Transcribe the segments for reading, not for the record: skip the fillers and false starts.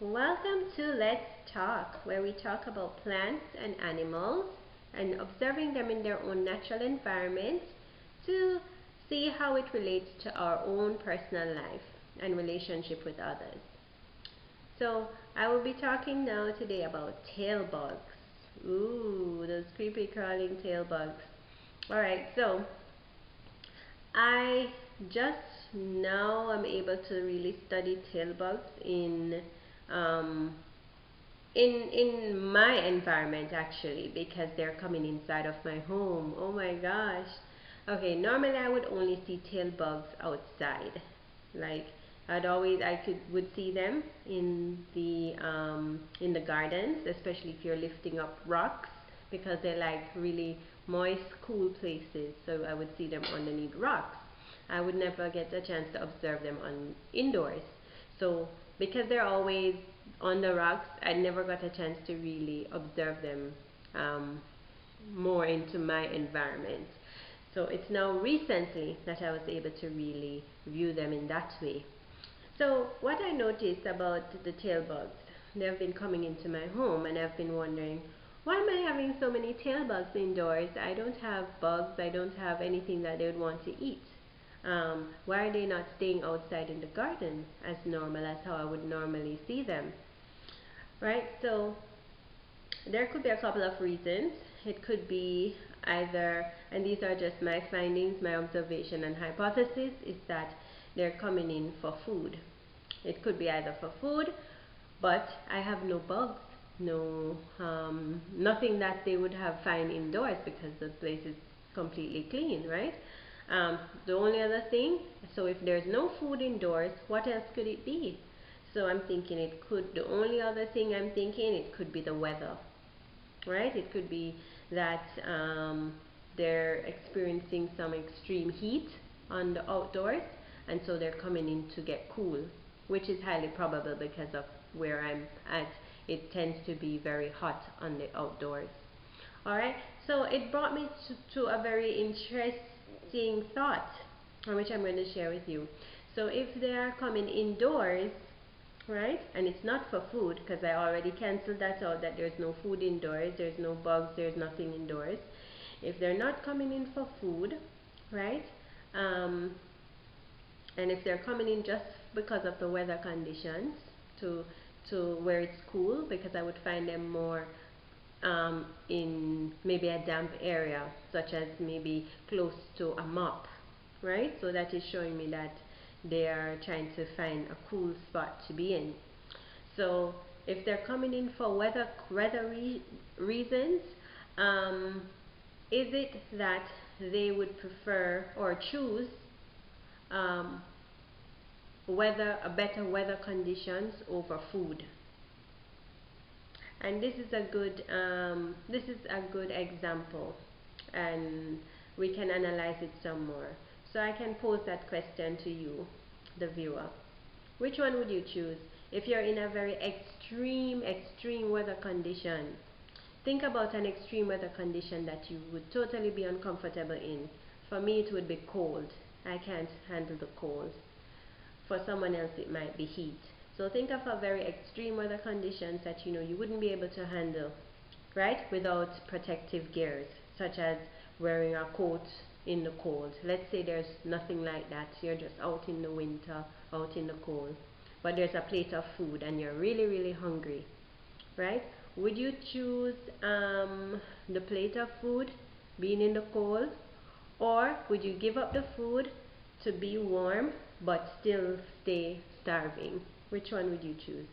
Welcome to Let's Talk, where we talk about plants and animals and observing them in their own natural environment to see how it relates to our own personal life and relationship with others. So, I will be talking now today about tail bugs. Ooh, those creepy crawling tail bugs. Alright, so I just now am able to really study tail bugs um, in my environment actually, because they're coming inside of my home. Oh my gosh. Okay, normally I would only see tail bugs outside. Like I would see them in the gardens, especially if you're lifting up rocks, because they're like really moist, cool places. So I would see them underneath rocks. I would never get a chance to observe them on indoors. So because they're always on the rocks, I never got a chance to really observe them um, more into my environment. So it's now recently that I was able to really view them in that way. So what I noticed about the tail bugs, they've been coming into my home, and I've been wondering, why am I having so many tail bugs indoors? I don't have bugs, I don't have anything that they would want to eat. Why are they not staying outside in the garden as normal, as how I would normally see them? Right? So there could be a couple of reasons. It could be either, and these are just my findings, my observation and hypothesis, is that they're coming in for food. It could be either for food, but I have no bugs, nothing that they would have find indoors because the place is completely clean, right? The only other thing, so if there's no food indoors, what else could it be? So I'm thinking the only other thing I'm thinking, it could be the weather, right? It could be that they're experiencing some extreme heat on the outdoors, and so they're coming in to get cool, which is highly probable because of where I'm at. It tends to be very hot on the outdoors. Alright, so it brought me to a very interesting thought, which I'm going to share with you. So if they are coming indoors, right, and it's not for food, because I already canceled that out, that there's no food indoors, there's no bugs, there's nothing indoors. If they're not coming in for food, right, and if they're coming in just because of the weather conditions, to where it's cool, because I would find them more in maybe a damp area, such as maybe close to a mop, right? So that is showing me that they are trying to find a cool spot to be in. So if they're coming in for weather reasons, is it that they would prefer or choose um, better weather conditions over food? And this is a good example, and we can analyze it some more. So I can pose that question to you, the viewer. Which one would you choose if you're in a very extreme weather condition? Think about an extreme weather condition that you would totally be uncomfortable in. For me, it would be cold. I can't handle the cold. For someone else, it might be heat. So think of a very extreme weather conditions that you wouldn't be able to handle, right, without protective gears, such as wearing a coat in the cold. Let's say there's nothing like that. You're just out in the winter, out in the cold, but there's a plate of food and you're really hungry, right? Would you choose the plate of food being in the cold, or would you give up the food to be warm but still stay starving? Which one would you choose?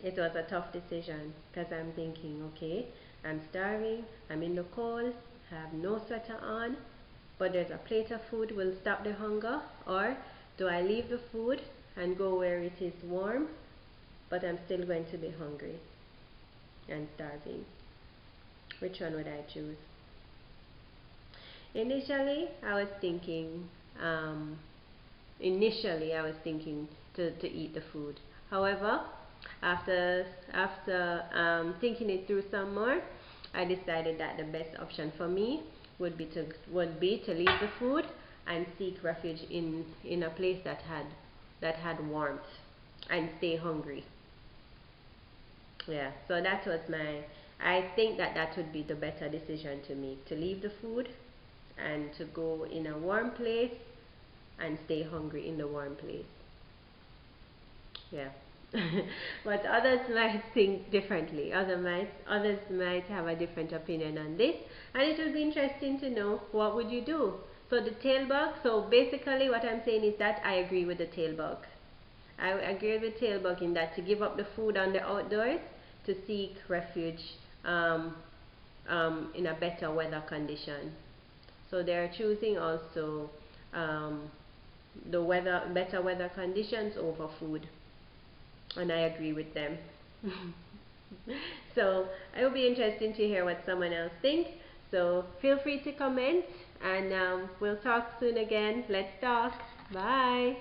It was a tough decision, because I'm thinking, okay, I'm starving, I'm in the cold, I have no sweater on, but there's a plate of food will stop the hunger, or do I leave the food and go where it is warm, but I'm still going to be hungry and starving? Which one would I choose? Initially, I was thinking, to eat the food. However, after thinking it through some more, I decided that the best option for me would be to leave the food and seek refuge in a place that had that had warmth and stay hungry. Yeah, so that was my, I think that that would be the better decision to make, to leave the food and to go in a warm place and stay hungry in the warm place. Yeah. But others might think differently. Others might have a different opinion on this, and it will be interesting to know what would you do. So the tail bug. So basically, what I'm saying is that I agree with the tail bug. I agree with tail bug in that to give up the food on the outdoors to seek refuge in a better weather condition. So they are choosing also um, better weather conditions over food, and I agree with them. So it will be interesting to hear what someone else thinks. So feel free to comment, and we'll talk soon again. Let's talk. Bye.